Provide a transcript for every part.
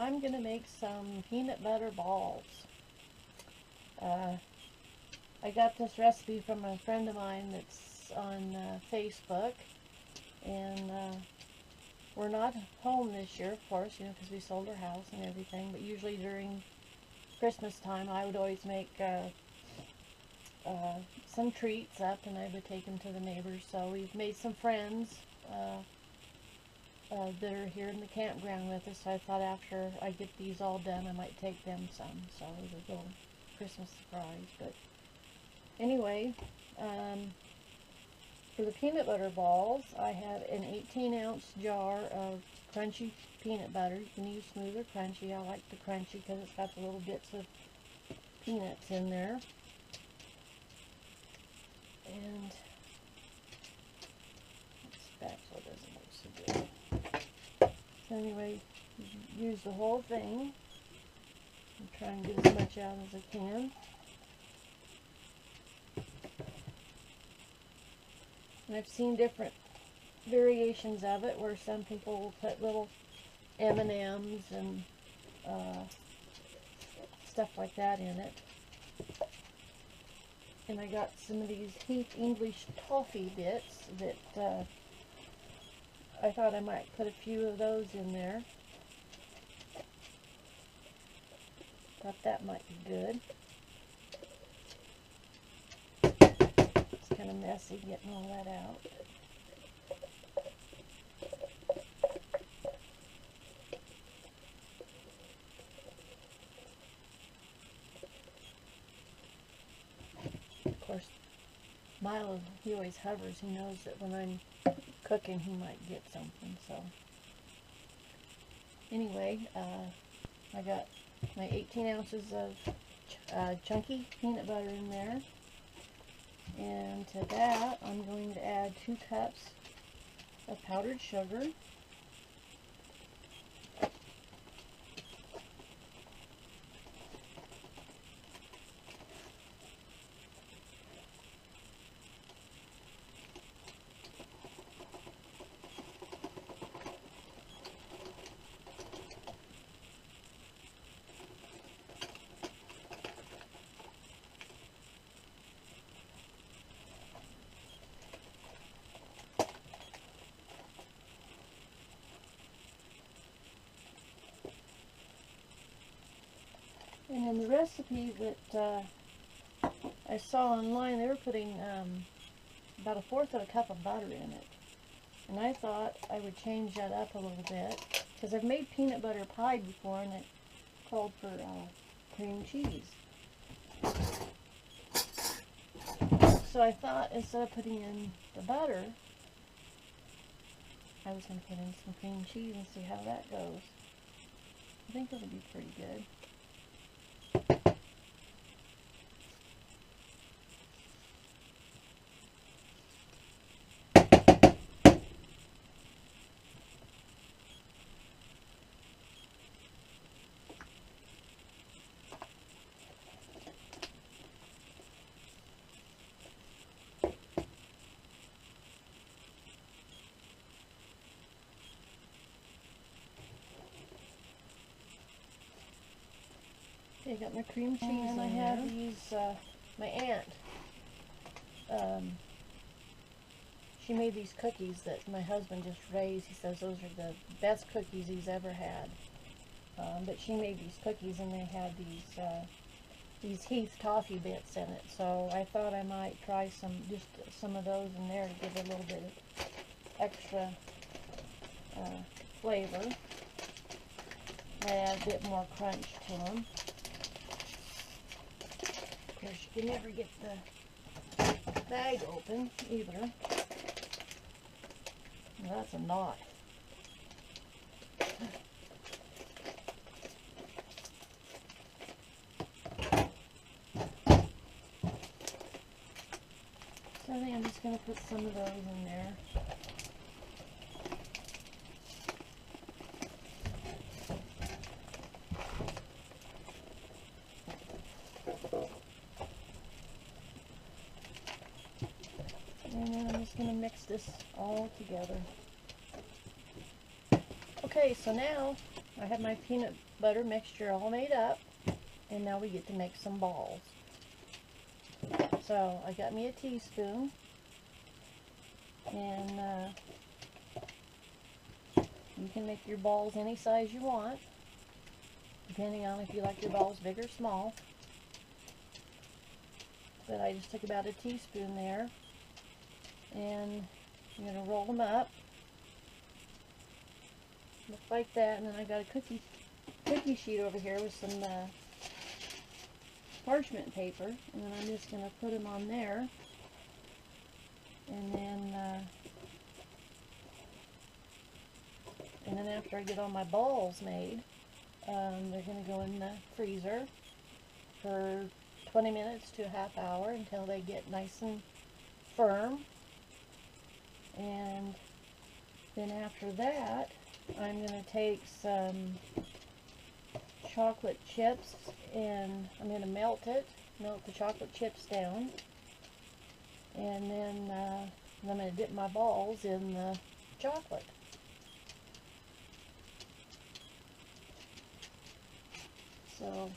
I'm going to make some peanut butter balls. I got this recipe from a friend of mine that's on Facebook, and we're not home this year, of course, you know, because we sold our house and everything, but usually during Christmas time I would always make some treats up, and I would take them to the neighbors. So we've made some friends that are here in the campground with us, so I thought after I get these all done I might take them some, so it was a little Christmas surprise. But anyway, for the peanut butter balls, I have an 18-ounce jar of crunchy peanut butter. You can use smooth or crunchy. I like the crunchy because it's got the little bits of peanuts in there. And this spatula doesn't look so good. So anyway, use the whole thing. I'm trying to get as much out as I can. And I've seen different variations of it where some people will put little M&Ms and stuff like that in it. And I got some of these Heath English toffee bits that I thought I might put a few of those in there. Thought that might be good. It's kind of messy getting all that out. Of course, Milo, he always hovers. He knows that when I'm cooking he might get something. So anyway, I got my 18 ounces of chunky peanut butter in there, and to that I'm going to add 2 cups of powdered sugar, and in the recipe that I saw online, they were putting about 1/4 of a cup of butter in it. And I thought I would change that up a little bit, because I've made peanut butter pie before and it called for cream cheese. So I thought instead of putting in the butter, I was going to put in some cream cheese and see how that goes. I think it'll be pretty good. Okay, I got my cream cheese, and I have these, my aunt, she made these cookies that my husband just raised. He says those are the best cookies he's ever had. But she made these cookies, and they had these Heath toffee bits in it. So I thought I might try just some of those in there to give it a little bit of extra flavor. I add a bit more crunch to them. Of course, you can never get the bag open either. Well, that's a knot. So I think I'm just going to put some of those in there. And then I'm just going to mix this all together. Okay, so now I have my peanut butter mixture all made up, and now we get to make some balls. So I got me a teaspoon, and you can make your balls any size you want, depending on if you like your balls big or small. But I just took about a teaspoon there, and I'm going to roll them up. Look like that, and then I got a cookie sheet over here with some parchment paper, and then I'm just going to put them on there, and then after I get all my balls made, they're going to go in the freezer for 20 minutes to a half hour until they get nice and firm. And then after that, I'm going to take some chocolate chips, and I'm going to melt the chocolate chips down, and then I'm going to dip my balls in the chocolate. So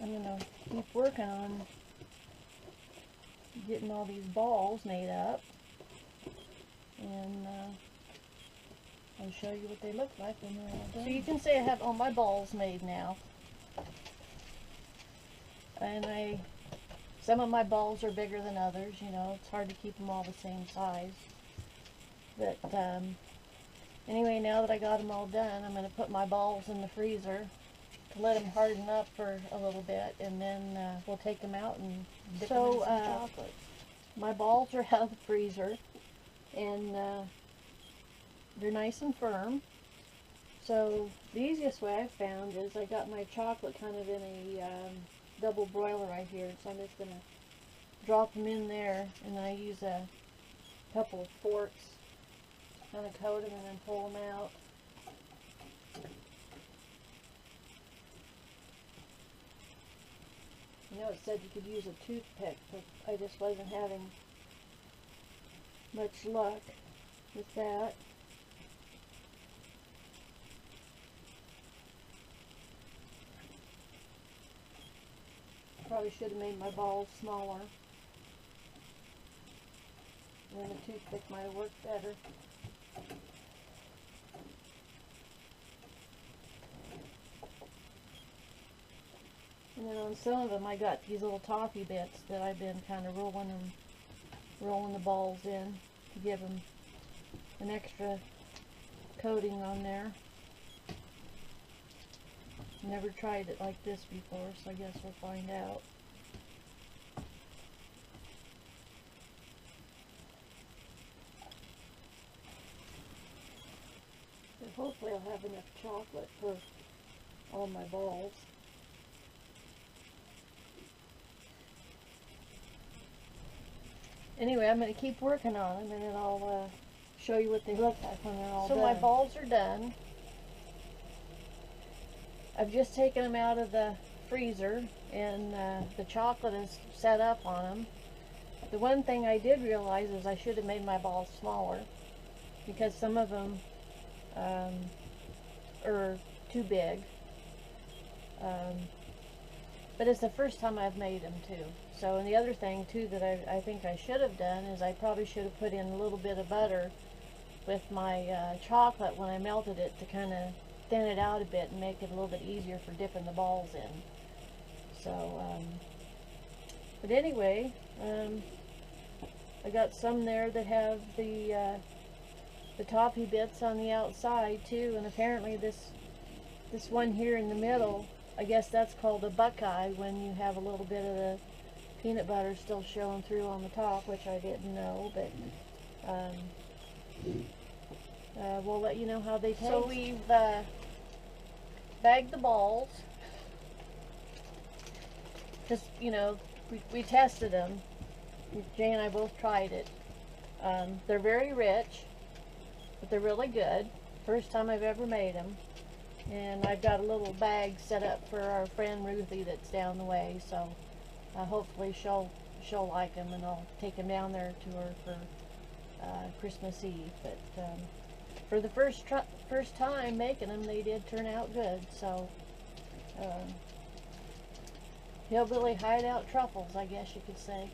I'm going to keep working on getting all these balls made up, and I'll show you what they look like when they're all done. So you can see I have all my balls made now, and some of my balls are bigger than others. You know, it's hard to keep them all the same size. But anyway, now that I got them all done, I'm going to put my balls in the freezer to let them harden up for a little bit, and then we'll take them out and dip them in some chocolate. My balls are out of the freezer, and they're nice and firm. So the easiest way I've found is I got my chocolate kind of in a double broiler right here, so I'm just going to drop them in there, and then I use a couple of forks to kind of coat them and then pull them out. You know, it said you could use a toothpick, but I just wasn't having much luck with that. Probably should have made my balls smaller, and then the toothpick might have worked better. And then on some of them I got these little toffee bits that I've been kind of rolling the balls in to give them an extra coating on there. Never tried it like this before, so I guess we'll find out. But hopefully I'll have enough chocolate for all my balls. Anyway, I'm going to keep working on them, and then I'll show you what they look like when they're all done. So my balls are done. I've just taken them out of the freezer, and the chocolate is set up on them. The one thing I did realize is I should have made my balls smaller, because some of them are too big. But it's the first time I've made them too. So, and the other thing too that I think I should have done is I probably should have put in a little bit of butter with my chocolate when I melted it to kind of thin it out a bit and make it a little bit easier for dipping the balls in. So, but anyway, I got some there that have the toffee bits on the outside too, and apparently this one here in the middle, I guess that's called a buckeye when you have a little bit of the peanut butter still showing through on the top, which I didn't know, but we'll let you know how they taste. So we've bagged the balls. Just, you know, we tested them. Jay and I both tried it. They're very rich, but they're really good. First time I've ever made them. And I've got a little bag set up for our friend Ruthie that's down the way, so hopefully she'll like them, and I'll take them down there to her for Christmas Eve. But for the first time making them, they did turn out good. So, Hillbilly hideout truffles, I guess you could say.